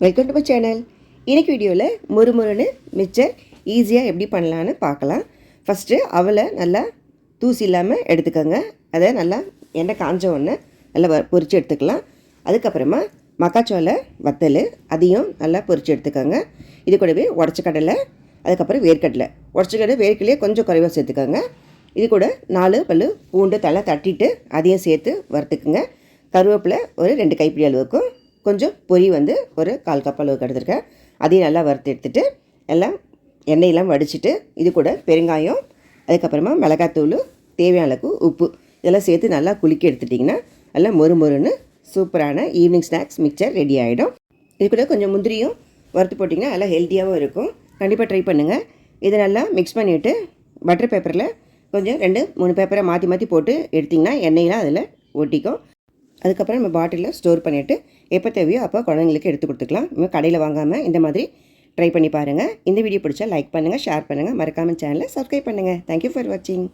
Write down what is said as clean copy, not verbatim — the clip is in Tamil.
Welcome to my channel. இன்றைக்கி வீடியோவில் முறுமுறுன்னு மிக்சர் ஈஸியாக எப்படி பண்ணலான்னு பார்க்கலாம். ஃபஸ்ட்டு அவலை நல்லா தூசி இல்லாமல் எடுத்துக்கோங்க. அதை நல்லா எண்ணெய் காஞ்ச உடனே நல்லா பொரித்து எடுத்துக்கலாம். அதுக்கப்புறமா மக்காச்சோள வத்தல் அதையும் நல்லா பொரித்து எடுத்துக்கோங்க. இது கூடவே உடச்ச கடலை, அதுக்கப்புறம் வேர்க்கடலை. உடச்ச கடலை வேர்க்கடலையே கொஞ்சம் குறைவாக சேர்த்துக்கோங்க. இது கூட 4 பல் பூண்டு தலை தட்டிட்டு அதையும் சேர்த்து வறுத்துக்குங்க. கருவேப்பிலை ஒரு 2 கைப்பிடி அளவுக்கும், கொஞ்சம் பொரி ஒரு 1/4 கப் அளவுக்கு எடுத்துருக்கேன். அதையும் நல்லா வறுத்து எடுத்துகிட்டு எல்லாம் எண்ணெயெல்லாம் வடிச்சிட்டு இது கூட பெருங்காயம், அதுக்கப்புறமா மிளகாத்தூள், தேவையான அளவுக்கு உப்பு இதெல்லாம் சேர்த்து நல்லா குலுக்கி எடுத்துட்டிங்கன்னா நல்லா மொறுன்னு சூப்பரான ஈவினிங் ஸ்நாக்ஸ் மிக்சர் ரெடி ஆகிடும். இது கூட கொஞ்சம் முந்திரியும் வறுத்து போட்டிங்கன்னா நல்லா ஹெல்த்தியாகவும் இருக்கும். கண்டிப்பாக ட்ரை பண்ணுங்கள். இதை நல்லா மிக்ஸ் பண்ணிவிட்டு பட்டர் பேப்பரில் கொஞ்சம் 2-3 பேப்பரை மாற்றி போட்டு எடுத்திங்கன்னா எண்ணெயெலாம் அதில் ஒட்டிக்கும். அதுக்கப்புறம் நம்ம பாட்டிலில் ஸ்டோர் பண்ணிவிட்டு எப்போ தேவையோ அப்போ குழந்தைங்களுக்கு எடுத்து கொடுத்துக்கலாம். நம்ம கடையில் வாங்காமல் இந்த மாதிரி ட்ரை பண்ணி பாருங்கள். இந்த வீடியோ பிடிச்சா லைக் பண்ணுங்கள், ஷேர் பண்ணுங்கள், மறக்காமல் சேனலை சப்ஸ்கிரைப் பண்ணுங்கள். தேங்க்யூ ஃபார் வாட்சிங்.